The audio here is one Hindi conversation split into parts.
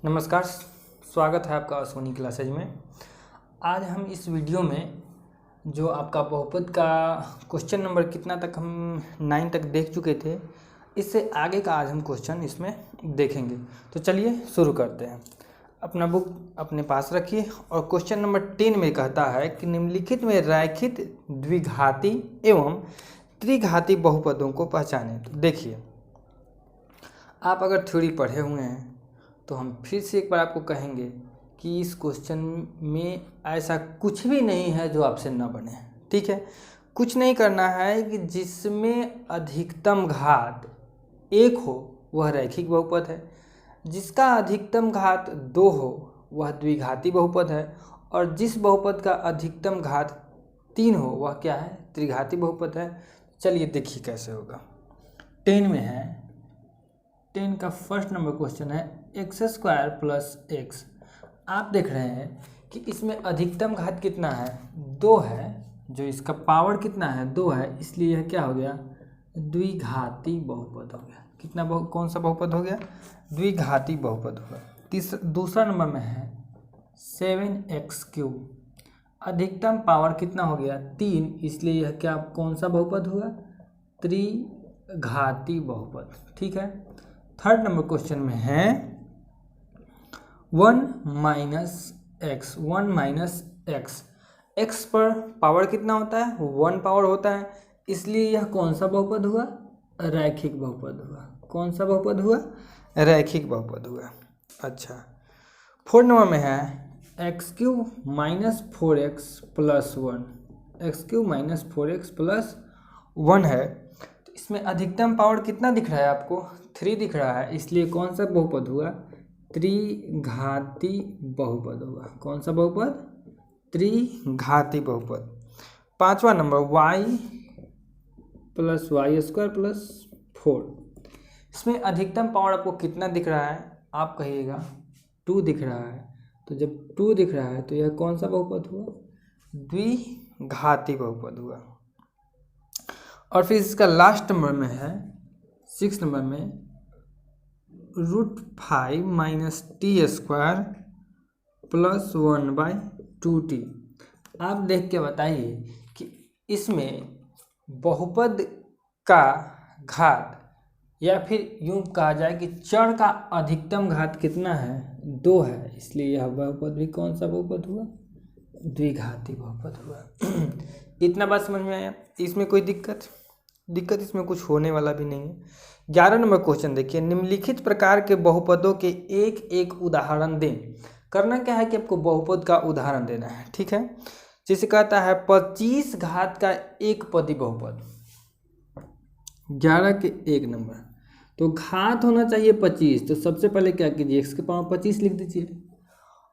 नमस्कार, स्वागत है आपका सोनी क्लासेज में। आज हम इस वीडियो में जो आपका बहुपद का क्वेश्चन नंबर कितना तक हम 9 तक देख चुके थे, इससे आगे का आज हम क्वेश्चन इसमें देखेंगे। तो चलिए शुरू करते हैं। अपना बुक अपने पास रखिए और क्वेश्चन नंबर 10 में कहता है कि निम्नलिखित में रैखिक द्विघाती एवं त्रिघाती बहुपदों को पहचानें। तो देखिए, आप अगर थ्योरी पढ़े हुए हैं तो हम फिर से एक बार आपको कहेंगे कि इस क्वेश्चन में ऐसा कुछ भी नहीं है जो आपसे न बने। ठीक है, कुछ नहीं करना है कि जिसमें अधिकतम घात 1 हो वह रैखिक बहुपद है, जिसका अधिकतम घात 2 हो वह द्विघाती बहुपद है, और जिस बहुपद का अधिकतम घात 3 हो वह क्या है, त्रिघाती बहुपद है। चलिए देखिए कैसे होगा। 10 में है, 10 का फर्स्ट नंबर क्वेश्चन है x² + x। आप देख रहे हैं कि इसमें अधिकतम घात कितना है, 2 है, जो इसका पावर कितना है, 2 है, इसलिए यह क्या हो गया, द्विघाती बहुपद हो गया। कितना कौन सा बहुपद हो गया, द्विघाती बहुपद होगा। दूसरा नंबर में है 7x3। अधिकतम पावर कितना हो गया, 3, इसलिए यह क्या कौन सा बहुपद हुआ, त्रिघाती बहुपद। ठीक है। थर्ड नंबर क्वेश्चन में है 1 - x। 1 - x, x पर पावर कितना होता है, 1 पावर होता है, इसलिए यह कौन सा बहुपद हुआ, रैखिक बहुपद हुआ। कौन सा बहुपद हुआ, रैखिक बहुपद हुआ। अच्छा, फोर्थ नंबर में है x³ - 4x + 1। x³ - 4x + 1 है, तो इसमें अधिकतम पावर कितना दिख रहा है आपको, 3 दिख रहा है, इसलिए कौन सा बहुपद हुआ, त्रिघाती बहुपद हुआ। कौन सा बहुपद, त्रिघाती बहुपद। पांचवा नंबर y + y² + 4। इसमें अधिकतम पावर आपको कितना दिख रहा है, आप कहिएगा 2 दिख रहा है। तो जब 2 दिख रहा है तो यह कौन सा बहुपद हुआ, द्विघाती बहुपद हुआ। और फिर इसका लास्ट नंबर में है 6 नंबर में √5 - t² + 1/2t। आप देख के बताइए कि इसमें बहुपद का घात, या फिर यूं कहा जाए कि चर का अधिकतम घात कितना है, 2 है, इसलिए यह बहुपद भी कौन सा बहुपद हुआ, द्विघाती बहुपद हुआ। इतना बात समझ में आया। इसमें कोई दिक्कत इसमें कुछ होने वाला भी नहीं है। 11 नंबर क्वेश्चन देखिए, निम्नलिखित प्रकार के बहुपदों के एक एक उदाहरण दें। करना क्या है कि आपको बहुपद का उदाहरण देना है। ठीक है, जिसे कहता है 25 घात का एक पदी बहुपद। 11 के 1 नंबर, तो घात होना चाहिए 25, तो सबसे पहले क्या कीजिए, x के पावर 25 लिख दीजिए।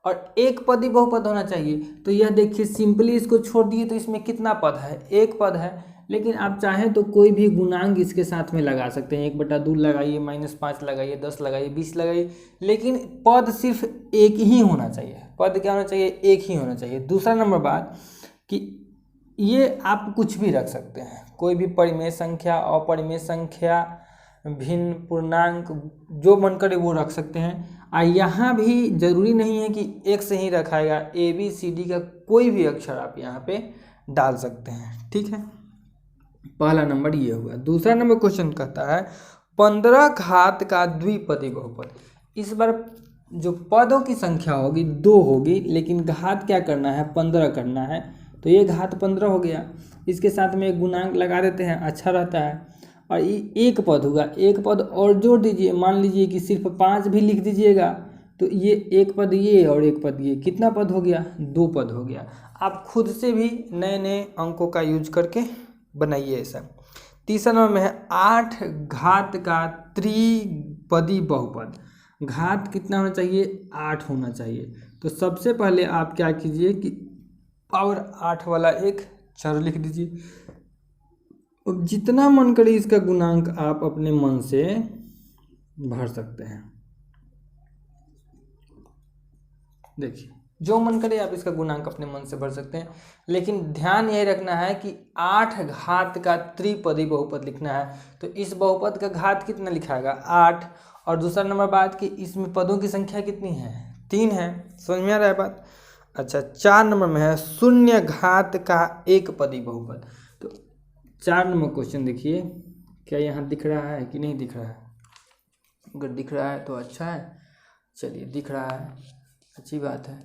और एक पदी बहुपद होना चाहिए, तो यह देखिए सिंपली इसको छोड़ दिए तो इसमें कितना पद है, एक पद है। लेकिन आप चाहें तो कोई भी गुणांक इसके साथ में लगा सकते हैं, 1/2 लगाइए, -5 लगाइए, 10 लगाइए, 20 लगाइए, लेकिन पद सिर्फ एक ही होना चाहिए। पद क्या होना चाहिए, एक ही होना चाहिए। दूसरा नंबर बात कि ये आप कुछ भी रख सकते हैं, कोई भी परिमेय संख्या, अपरिमेय संख्या, भिन्न पूर्णांक, जो मन करे वो रख सकते हैं। और यहाँ भी जरूरी नहीं है कि एक से ही रखाएगा, ABCD का कोई भी अक्षर आप यहाँ पे डाल सकते हैं। ठीक है, पहला नंबर ये हुआ। दूसरा नंबर क्वेश्चन कहता है 15 घात का द्विपदी बहुपद। इस बार जो पदों की संख्या होगी 2 होगी, लेकिन घात क्या करना है, 15 करना है, तो ये घात 15 हो गया। इसके साथ में एक गुणांक लगा देते हैं, अच्छा रहता है। और ये एक पद होगा, एक पद और जोड़ दीजिए, मान लीजिए कि सिर्फ 5 भी लिख दीजिएगा, तो ये एक पद ये और एक पद ये, कितना पद हो गया, 2 पद हो गया। आप खुद से भी नए नए अंकों का यूज करके बनाइए ऐसा। तीसरा नंबर में है 8 घात का त्रिपदी बहुपद। घात कितना होना चाहिए, 8 होना चाहिए। तो सबसे पहले आप क्या कीजिए कि पावर 8 वाला एक चर लिख दीजिए। अब जितना मन करे इसका गुणांक आप अपने मन से भर सकते हैं। देखिए जो मन करे आप इसका गुणांक अपने मन से भर सकते हैं, लेकिन ध्यान यही रखना है कि 8 घात का त्रिपदी बहुपद लिखना है। तो इस बहुपद का घात कितना लिखाएगा 8, और दूसरा नंबर बात कि इसमें पदों की संख्या कितनी है 3 है। समझ में आ रहा है बात। अच्छा 4 नंबर में है शून्य घात का एक पदी बहुपद। तो 4 नंबर क्वेश्चन देखिए, क्या यहाँ दिख रहा है कि नहीं दिख रहा है? अगर दिख रहा है तो अच्छा है, चलिए दिख रहा है अच्छी बात है।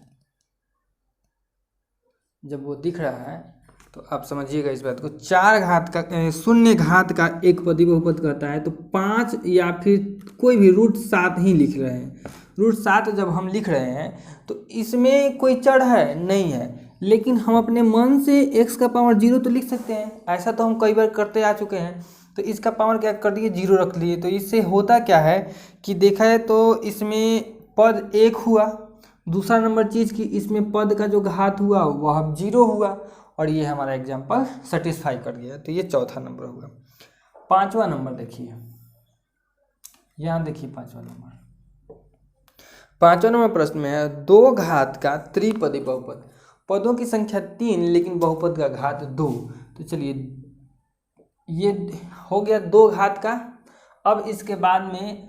जब वो दिख रहा है तो आप समझिएगा इस बात को। 4 घात का शून्य घात का एक पदी बहुपद कहता है तो 5 या फिर कोई भी √7 ही लिख रहे हैं। √7 जब हम लिख रहे हैं तो इसमें कोई चर है नहीं है, लेकिन हम अपने मन से x का पावर 0 तो लिख सकते हैं। ऐसा तो हम कई बार करते आ चुके हैं। तो इसका पावर क्या कर दिए 0 रख लिए। तो इससे होता क्या है कि देखा है तो इसमें पद 1 हुआ, दूसरा नंबर चीज़ कि इसमें पद का जो घात हुआ वह 0 हुआ, और ये हमारा एग्जाम्पल सेटिस्फाई कर गया। तो ये चौथा नंबर हुआ। 5वां नंबर देखिए, यहाँ देखिए 5वां नंबर। 5वां नंबर प्रश्न में है 2 घात का त्रिपदी बहुपद। पदों की संख्या 3 लेकिन बहुपद का घात 2। तो चलिए ये हो गया 2 घात का। अब इसके बाद में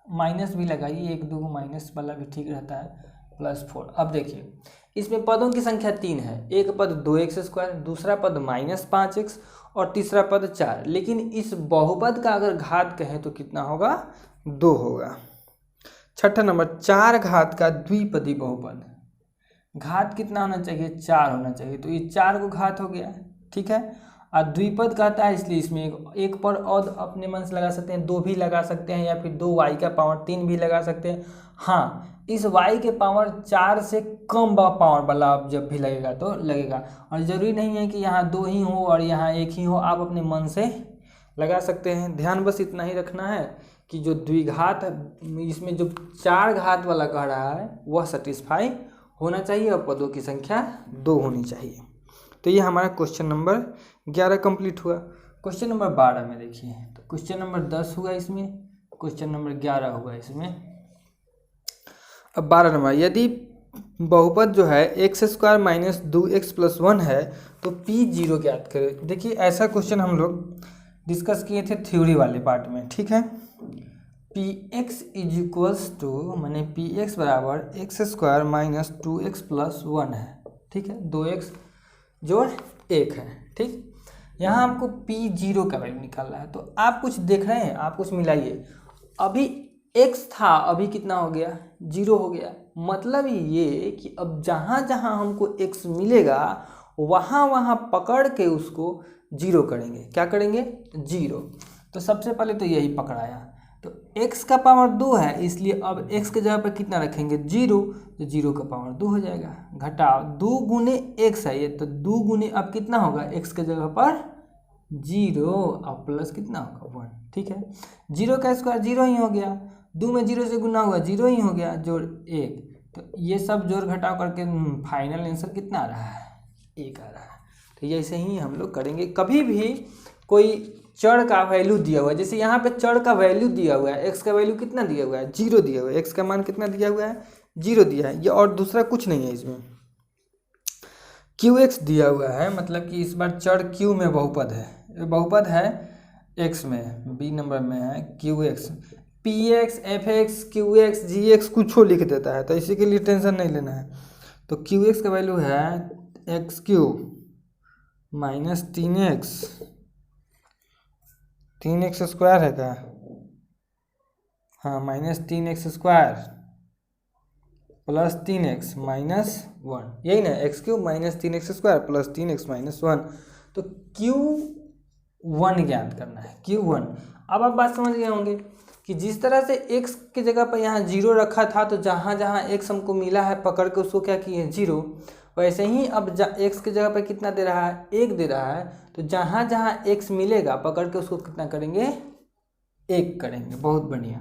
माइनस भी लगाइए, 1 2 माइनस वाला भी ठीक रहता है, +4। अब देखिए इसमें पदों की संख्या 3 है, एक पद 2x², दूसरा पद -5x और तीसरा पद 4। लेकिन इस बहुपद का अगर घात कहें तो कितना होगा 2 होगा। 6ठा नंबर 4 घात का द्विपदी बहुपद। घात कितना होना चाहिए 4 होना चाहिए। तो ये 4 को घात हो गया, ठीक है। और द्विपद कहता है इसलिए इसमें एक पर और अपने मन से लगा सकते हैं, 2 भी लगा सकते हैं, या फिर 2y का पावर 3 भी लगा सकते हैं। हाँ, इस y के पावर 4 से कम पावर वाला आप जब भी लगेगा तो लगेगा, और ज़रूरी नहीं है कि यहाँ 2 ही हो और यहाँ 1 ही हो, आप अपने मन से लगा सकते हैं। ध्यान बस इतना ही रखना है कि जो द्विघात इसमें जो 4 घात वाला कह रहा है वह सेटिस्फाई होना चाहिए और पदों की संख्या 2 होनी चाहिए। तो ये हमारा क्वेश्चन नंबर 11 कंप्लीट हुआ। क्वेश्चन नंबर 12 में देखिए, तो क्वेश्चन नंबर 10 हुआ इसमें, क्वेश्चन नंबर 11 हुआ इसमें। अब 12 नंबर, यदि बहुपद जो है x² - 2x + 1 है तो P0 ज्ञात करें। देखिए ऐसा क्वेश्चन हम लोग डिस्कस किए थे थ्योरी वाले पार्ट में, ठीक है। Px = माने Px बराबर x² - 2x + 1 है, ठीक है। 2x जोड़ 1 है, ठीक। यहाँ हमको P0 का वैल्यू निकालना है। तो आप कुछ देख रहे हैं, आप कुछ मिलाइए। अभी x था, अभी कितना हो गया 0 हो गया। मतलब ये कि अब जहाँ जहाँ हमको x मिलेगा वहाँ वहाँ पकड़ के उसको 0 करेंगे। क्या करेंगे 0। तो सबसे पहले तो यही पकड़ाया। तो x का पावर 2 है, इसलिए अब x के जगह पर कितना रखेंगे 0। तो 0 का पावर 2 हो जाएगा। घटाओ 2 × x है ये, तो 2 × अब कितना होगा x के जगह पर 0 और प्लस कितना होगा 1, ठीक है। 0 का स्क्वायर 0 ही हो गया, 2 में 0 से गुना हुआ 0 ही हो गया, जोड़ 1। तो ये सब जोड़ घटाव करके फाइनल आंसर कितना आ रहा है 1 आ रहा है। तो ऐसे ही हम लोग करेंगे। कभी भी कोई चर का वैल्यू दिया हुआ है, जैसे यहाँ पे चर का वैल्यू दिया हुआ है, x का वैल्यू कितना दिया हुआ है 0 दिया हुआ है, x का मान कितना दिया हुआ है 0 दिया है, ये और दूसरा कुछ नहीं है। इसमें qx दिया हुआ है, मतलब कि इस बार चर q में बहुपद है, बहुपद है x में, b नंबर में है qx। px fx qx gx कुछ लिख देता है, तो इसी के लिए टेंशन नहीं लेना है। तो qx का वैल्यू है x³ - 3x² है क्या, हाँ -3x² + 3x - 1, यही ना x³ - 3x² + 3x - 1। तो q1 ज्ञात करना है, q1। अब आप बात समझ गए होंगे कि जिस तरह से x की जगह पर यहाँ 0 रखा था, तो जहाँ जहाँ x हमको मिला है पकड़ के उसको क्या किए 0, वैसे ही अब x की जगह पर कितना दे रहा है 1 दे रहा है, तो जहाँ जहाँ x मिलेगा पकड़ के उसको कितना करेंगे 1 करेंगे। बहुत बढ़िया।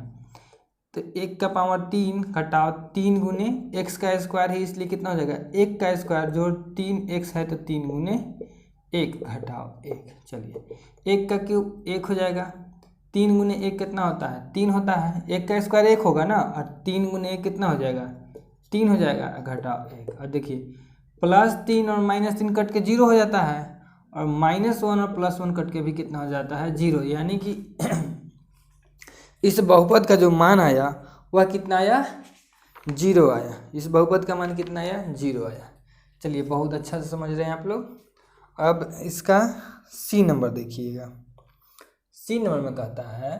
तो 1 का पावर 3 घटाओ 3 × x का स्क्वायर है, इसलिए कितना हो जाएगा 1 का स्क्वायर जोड़ 3x है, तो 3 × 1 घटाओ 1। चलिए 1 का क्यूब 1 हो जाएगा, 3 × 1 कितना होता है 3 होता है, 1 का स्क्वायर 1 होगा ना, और 3 × 1 कितना हो जाएगा 3 हो जाएगा, घटाओ 1। और देखिए +3 और -3 कट के 0 हो जाता है, और -1 और +1 कट के भी कितना हो जाता है 0, यानी कि इस बहुपद का जो मान आया वह कितना आया 0 आया। इस बहुपद का मान कितना आया 0 आया। चलिए बहुत अच्छा से समझ रहे हैं आप लोग। अब इसका सी नंबर देखिएगा। सी नंबर में कहता है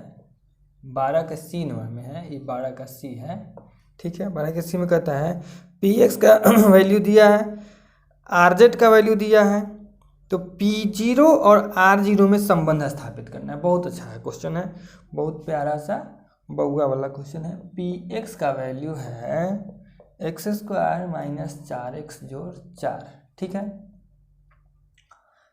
12 का सी नंबर में है, ये 12 का सी है, ठीक है। 12 के सी में कहता है Px का वैल्यू दिया है, Rz का वैल्यू दिया है, तो P0 और R0 में संबंध स्थापित करना है। बहुत अच्छा है क्वेश्चन है, बहुत प्यारा सा बउआ वाला क्वेश्चन है। Px का वैल्यू है x² - 4x + 4, ठीक है।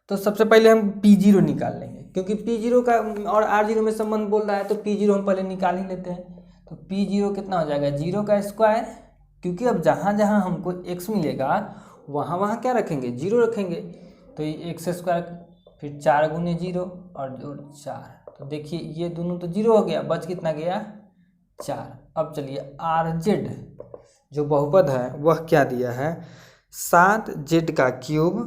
तो सबसे पहले हम P0 निकाल लेंगे, क्योंकि P0 का और R0 में संबंध बोल रहा है, तो P0 हम पहले निकाल ही लेते हैं। तो P0 कितना हो जाएगा 0 का स्क्वायर, क्योंकि अब जहाँ जहाँ हमको x मिलेगा वहाँ वहाँ क्या रखेंगे 0 रखेंगे, तो ये x², फिर 4 × 0 और जोड़ 4। तो देखिए ये दोनों तो 0 हो गया, बच कितना गया 4। अब चलिए Rz जो बहुपद है वह क्या दिया है 7z का क्यूब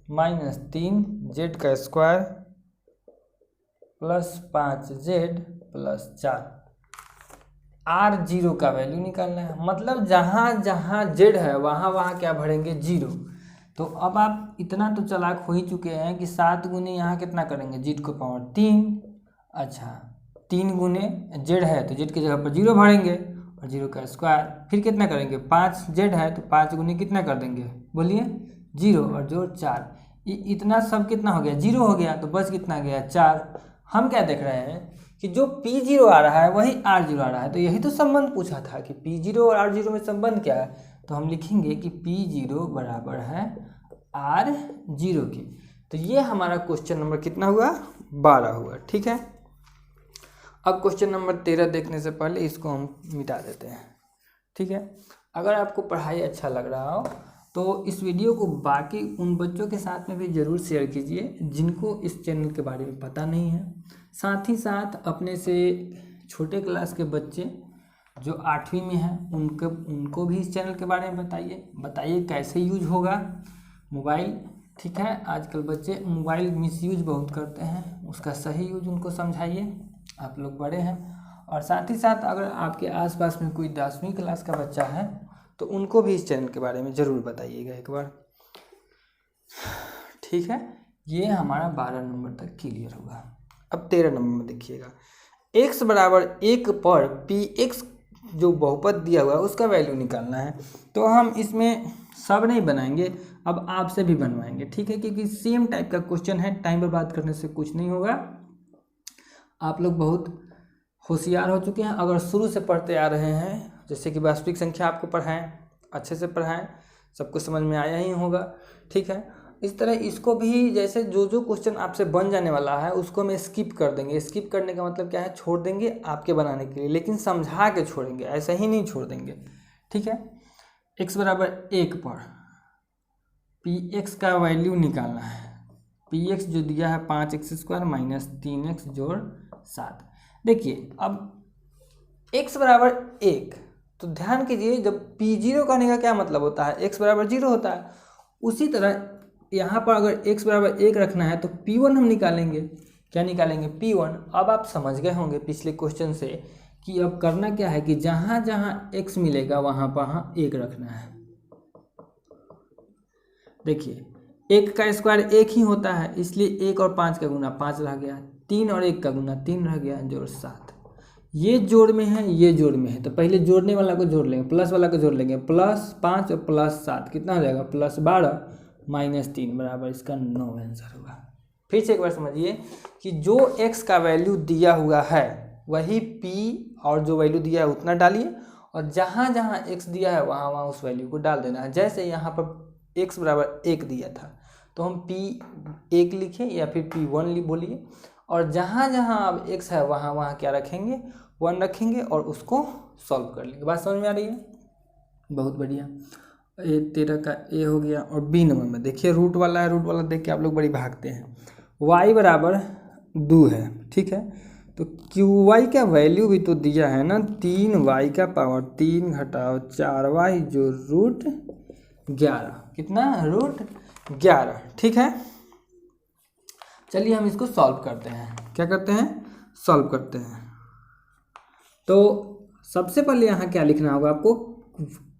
-3z का स्क्वायर +5z + 4। R0 का वैल्यू निकालना है, मतलब जहाँ जहाँ z है वहाँ वहाँ क्या भरेंगे 0। तो अब आप इतना तो चालाक हो ही चुके हैं कि 7 गुने यहाँ कितना करेंगे z को पावर 3। अच्छा 3 गुने z है तो z की जगह पर 0 भरेंगे और 0 का स्क्वायर, फिर कितना करेंगे 5z है तो 5 गुने कितना कर देंगे बोलिए 0 और जोड़ 4। इतना सब कितना हो गया 0 हो गया, तो बस कितना गया 4। हम क्या देख रहे हैं कि जो P0 आ रहा है वही R0 आ रहा है, तो यही तो संबंध पूछा था कि P0 और R0 में संबंध क्या है। तो हम लिखेंगे कि P0 बराबर है R0 के। तो ये हमारा क्वेश्चन नंबर कितना हुआ 12 हुआ, ठीक है। अब क्वेश्चन नंबर 13 देखने से पहले इसको हम मिटा देते हैं, ठीक है। अगर आपको पढ़ाई अच्छा लग रहा हो तो इस वीडियो को बाकी उन बच्चों के साथ में भी ज़रूर शेयर कीजिए जिनको इस चैनल के बारे में पता नहीं है। साथ ही साथ अपने से छोटे क्लास के बच्चे जो 8वीं में हैं उनको भी इस चैनल के बारे में बताइए कैसे यूज होगा मोबाइल, ठीक है। आजकल बच्चे मोबाइल मिसयूज बहुत करते हैं, उसका सही यूज उनको समझाइए, आप लोग बड़े हैं। और साथ ही साथ अगर आपके आसपास में कोई 10वीं क्लास का बच्चा है तो उनको भी इस चैनल के बारे में ज़रूर बताइएगा एक बार, ठीक है। ये हमारा 12 नंबर तक क्लियर होगा। अब 13 नंबर में देखिएगा, x बराबर 1 पर Px जो बहुपद दिया हुआ है उसका वैल्यू निकालना है। तो हम इसमें सब नहीं बनाएंगे, अब आपसे भी बनवाएंगे, ठीक है, क्योंकि सेम टाइप का क्वेश्चन है, टाइम पर बात करने से कुछ नहीं होगा। आप लोग बहुत होशियार हो चुके हैं, अगर शुरू से पढ़ते आ रहे हैं, जैसे कि वास्तविक संख्या आपको पढ़ाएं, अच्छे से पढ़ाएं, सबको समझ में आया ही होगा, ठीक है। इस तरह इसको भी जैसे जो जो क्वेश्चन आपसे बन जाने वाला है उसको हम स्किप कर देंगे। स्किप करने का मतलब क्या है, छोड़ देंगे आपके बनाने के लिए, लेकिन समझा के छोड़ेंगे, ऐसा ही नहीं छोड़ देंगे, ठीक है। x बराबर 1 पर Px का वैल्यू निकालना है। Px जो दिया है 5x² - 3x जोड़ 7। देखिए अब x बराबर 1, तो ध्यान कीजिए जब P0 कहने का क्या मतलब होता है, x बराबर 0 होता है। उसी तरह यहाँ पर अगर x बराबर 1 रखना है तो P1 हम निकालेंगे। क्या निकालेंगे P1। अब आप समझ गए होंगे पिछले क्वेश्चन से कि अब करना क्या है कि जहाँ जहाँ x मिलेगा वहाँ पर 1 रखना है। देखिए 1 का स्क्वायर 1 ही होता है, इसलिए 1 और 5 का गुना 5 रह गया, 3 और 1 का गुना 3 रह गया, जोड़ 7। ये जोड़ में है, ये जोड़ में है, तो पहले जोड़ने वाला को जोड़ लेंगे, प्लस वाला को जोड़ लेंगे, +5 और +7 कितना हो जाएगा +12 - 3 बराबर इसका 9 आंसर होगा। फिर से एक बार समझिए कि जो x का वैल्यू दिया हुआ है वही p और जो वैल्यू दिया है उतना डालिए, और जहाँ जहाँ x दिया है वहाँ वहाँ उस वैल्यू को डाल देना है। जैसे यहाँ पर x बराबर 1 दिया था तो हम p1 लिखें या फिर p1 बोलिए, और जहाँ जहाँ अब x है वहाँ वहाँ क्या रखेंगे 1 रखेंगे और उसको सॉल्व कर लेंगे। बात समझ में आ रही है, बहुत बढ़िया। ए 13 का ए हो गया। और बी नंबर में देखिए रूट वाला है, रूट वाला देख के आप लोग बड़ी भागते हैं। y बराबर 2 है, ठीक है, तो क्यू वाई का वैल्यू भी तो दिया है ना, 3y का पावर 3 घटाओ 4y जो रूट 11, कितना रूट 11। ठीक है, चलिए हम इसको सॉल्व करते हैं। क्या करते हैं, सॉल्व करते हैं। तो सबसे पहले यहाँ क्या लिखना होगा आपको,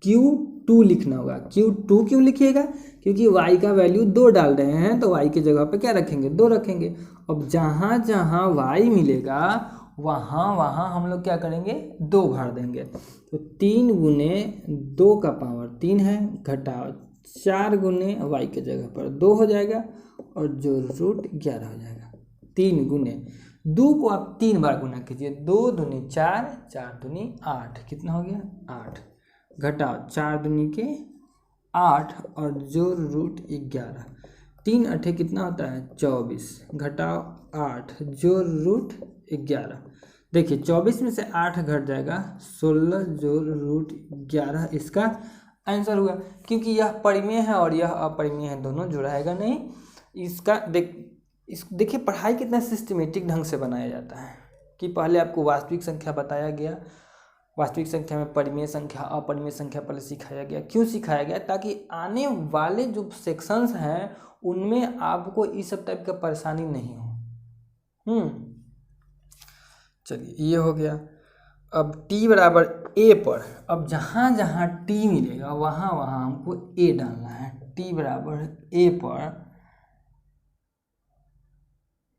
Q2 लिखना होगा। Q2 क्यों लिखिएगा, क्योंकि y का वैल्यू 2 डाल रहे हैं तो y की जगह पे क्या रखेंगे, 2 रखेंगे। अब जहाँ जहाँ y मिलेगा वहाँ वहाँ हम लोग क्या करेंगे, 2 भर देंगे। तो 3 गुने 2 का पावर 3 है, घटाओ 4 गुने y की जगह पर 2 हो जाएगा और जो रूट 11 हो जाएगा। 3 गुने 2 को आप 3 बार गुना कीजिए, 2 दूनी 4, 4 दूनी 8, कितना हो गया 8, घटाओ 4 दूनी के 8 और जो रूट 11, 3 अठे कितना होता है 24, घटाओ 8 जो रूट 11। देखिए 24 में से 8 घट जाएगा 16 जो रूट 11 इसका आंसर हुआ। क्योंकि यह परिमेय है और यह अपरिमेय है, दोनों जुड़ाएगा नहीं। इसका देखिए पढ़ाई कितना सिस्टमेटिक ढंग से बनाया जाता है कि पहले आपको वास्तविक संख्या बताया गया, वास्तविक संख्या में परिमेय संख्या अपरिमेय संख्या पहले सिखाया गया। क्यों सिखाया गया, ताकि आने वाले जो सेक्शंस हैं उनमें आपको इस सब टाइप का परेशानी नहीं हो। चलिए ये हो गया। अब t बराबर a पर, अब जहाँ जहाँ t मिलेगा वहाँ वहाँ हमको a डालना है। t बराबर a पर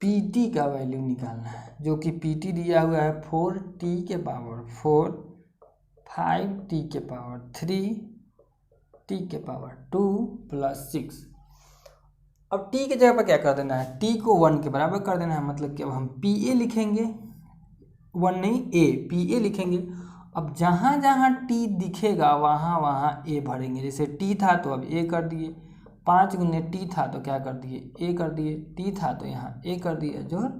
pt का वैल्यू निकालना है, जो कि pt दिया हुआ है 4t के पावर 4, 5t के पावर 3, t के पावर 2 प्लस 6। अब t के जगह पर क्या कर देना है, t को 1 के बराबर कर देना है, मतलब कि अब हम pa लिखेंगे, 1 नहीं pa लिखेंगे। अब जहाँ जहाँ t दिखेगा वहाँ वहाँ a भरेंगे। जैसे t था तो अब a कर दिए, 5 गुने t था तो क्या कर दिए a कर दिए, t था तो यहाँ a कर दिए, जोड़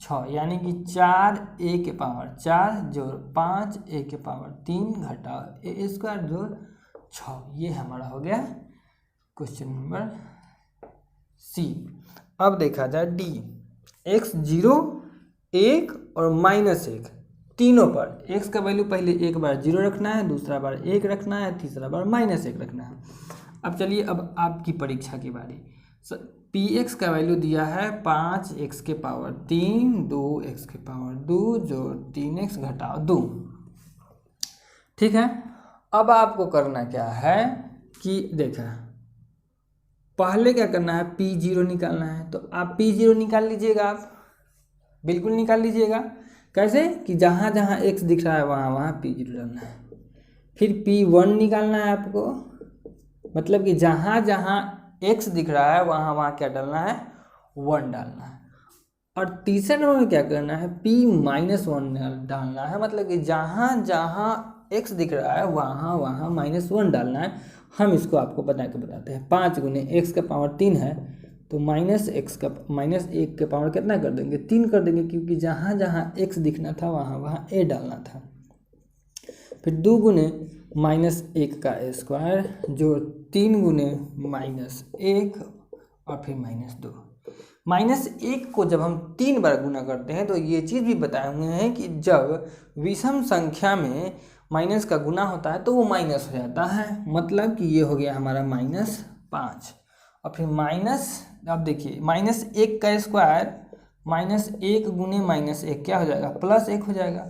6, यानी कि 4a के पावर 4 जोड़ 5a के पावर 3 घटाओ a स्क्वायर जोड़ 6। ये हमारा हो गया क्वेश्चन नंबर सी। अब देखा जाए डी, x 0, 1 और -1 तीनों पर x का वैल्यू पहले एक बार 0 रखना है, दूसरा बार 1 रखना है, तीसरा बार -1 रखना है। अब चलिए अब आपकी परीक्षा की बारी। px का वैल्यू दिया है 5x के पावर 3, 2x के पावर 2 जोड़ 3x घटाओ 2। ठीक है, अब आपको करना क्या है कि देखा पहले क्या करना है, p0 निकालना है। तो आप p0 निकाल लीजिएगा, आप बिल्कुल निकाल लीजिएगा। कैसे कि जहाँ जहाँ x दिख रहा है वहाँ वहाँ p0 डालना है। फिर p1 निकालना है आपको, मतलब कि जहाँ जहाँ x दिख रहा है वहाँ वहाँ क्या डालना है, 1 डालना है। और तीसरे नंबर में क्या करना है, p-1 डालना है, मतलब कि जहाँ जहाँ x दिख रहा है वहाँ वहाँ -1 डालना है। हम इसको आपको बता के बताते हैं। 5 गुने x का पावर 3 है तो -1 के पावर कितना कर देंगे, 3 कर देंगे, क्योंकि जहाँ जहाँ x दिखना था वहाँ वहाँ a डालना था। फिर 2 गुने -1 का स्क्वायर जो 3 गुने -1 और फिर -2। -1 को जब हम 3 बार गुना करते हैं तो ये चीज़ भी बताए हुए हैं कि जब विषम संख्या में माइनस का गुना होता है तो वो माइनस हो जाता है, मतलब कि ये हो गया हमारा -5। और फिर अब देखिए -1 का स्क्वायर -1 गुने -1 क्या हो जाएगा, +1 हो जाएगा,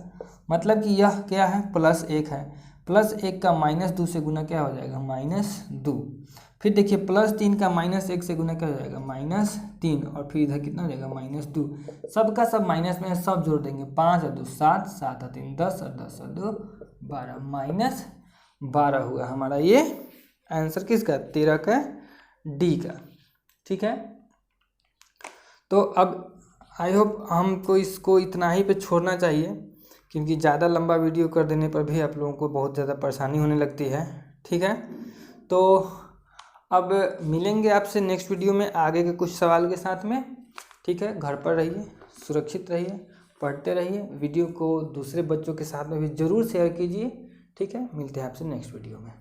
मतलब कि यह क्या है, +1 है। +1 का -2 से गुना क्या हो जाएगा, -2। फिर देखिए +3 का -1 से गुना क्या हो जाएगा, -3, और फिर इधर कितना हो जाएगा, -2। सबका सब माइनस में सब जोड़ देंगे, 5 और 2 7, 7 और 3 10 और 10 और 2 12, -12 हुआ हमारा ये आंसर किसका, 13 का डी का। ठीक है, तो अब आई होप हमको इसको इतना ही पे छोड़ना चाहिए, क्योंकि ज़्यादा लंबा वीडियो कर देने पर भी आप लोगों को बहुत ज़्यादा परेशानी होने लगती है। ठीक है, तो अब मिलेंगे आपसे नेक्स्ट वीडियो में आगे के कुछ सवाल के साथ में। ठीक है, घर पर रहिए, सुरक्षित रहिए, पढ़ते रहिए, वीडियो को दूसरे बच्चों के साथ में भी ज़रूर शेयर कीजिए। ठीक है, मिलते हैं आपसे नेक्स्ट वीडियो में।